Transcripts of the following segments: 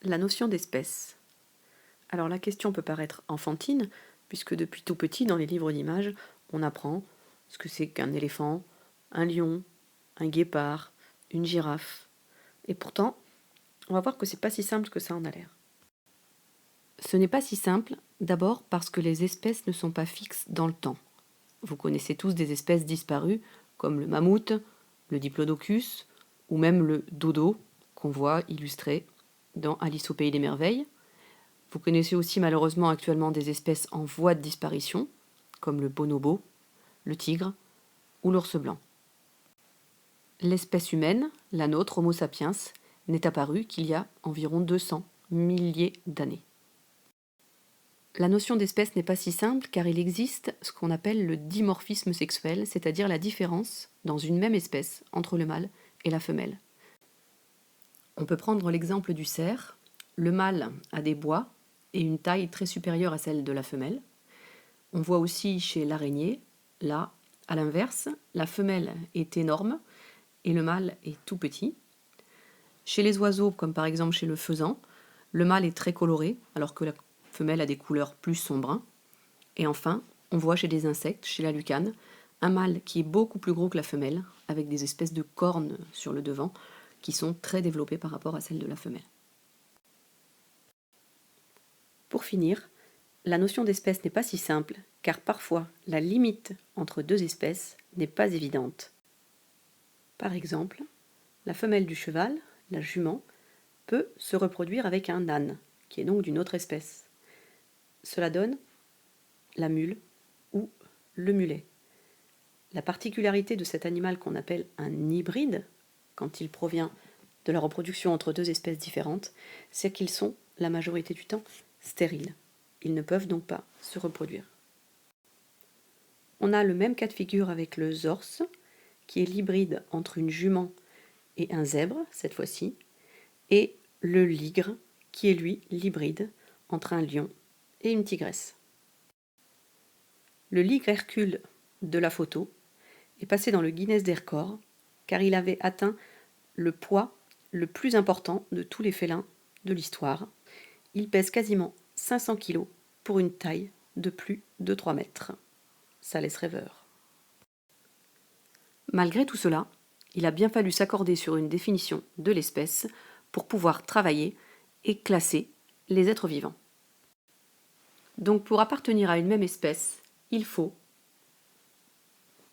La notion d'espèce. Alors la question peut paraître enfantine, puisque depuis tout petit, dans les livres d'images, on apprend ce que c'est qu'un éléphant, un lion, un guépard, une girafe. Et pourtant, on va voir que c'est pas si simple que ça en a l'air. Ce n'est pas si simple, d'abord parce que les espèces ne sont pas fixes dans le temps. Vous connaissez tous des espèces disparues, comme le mammouth, le diplodocus, ou même le dodo, qu'on voit illustré dans Alice au pays des merveilles. Vous connaissez aussi malheureusement actuellement des espèces en voie de disparition, comme le bonobo, le tigre ou l'ours blanc. L'espèce humaine, la nôtre, Homo sapiens, n'est apparue qu'il y a environ 200 milliers d'années. La notion d'espèce n'est pas si simple car il existe ce qu'on appelle le dimorphisme sexuel, c'est-à-dire la différence dans une même espèce entre le mâle et la femelle. On peut prendre l'exemple du cerf. Le mâle a des bois et une taille très supérieure à celle de la femelle. On voit aussi chez l'araignée, là, à l'inverse, la femelle est énorme et le mâle est tout petit. Chez les oiseaux, comme par exemple chez le faisan, le mâle est très coloré alors que la femelle a des couleurs plus sombres. Et enfin, on voit chez des insectes, chez la lucane, un mâle qui est beaucoup plus gros que la femelle, avec des espèces de cornes sur le devant qui sont très développées par rapport à celles de la femelle. Pour finir, la notion d'espèce n'est pas si simple, car parfois la limite entre deux espèces n'est pas évidente. Par exemple, la femelle du cheval, la jument, peut se reproduire avec un âne, qui est donc d'une autre espèce. Cela donne la mule ou le mulet. La particularité de cet animal qu'on appelle un hybride, quand il provient de la reproduction entre deux espèces différentes, c'est qu'ils sont, la majorité du temps, stériles. Ils ne peuvent donc pas se reproduire. On a le même cas de figure avec le zorse, qui est l'hybride entre une jument et un zèbre, cette fois-ci, et le ligre, qui est lui l'hybride entre un lion et une tigresse. Le ligre Hercule de la photo est passé dans le Guinness des records car il avait atteint le poids le plus important de tous les félins de l'histoire. Il pèse quasiment 500 kg pour une taille de plus de 3 mètres. Ça laisse rêveur. Malgré tout cela, il a bien fallu s'accorder sur une définition de l'espèce pour pouvoir travailler et classer les êtres vivants. Donc pour appartenir à une même espèce, il faut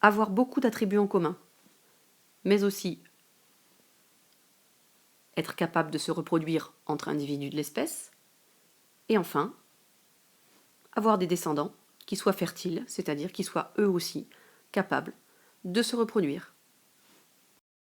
avoir beaucoup d'attributs en commun, mais aussi être capable de se reproduire entre individus de l'espèce, et enfin, avoir des descendants qui soient fertiles, c'est-à-dire qui soient eux aussi capables de se reproduire.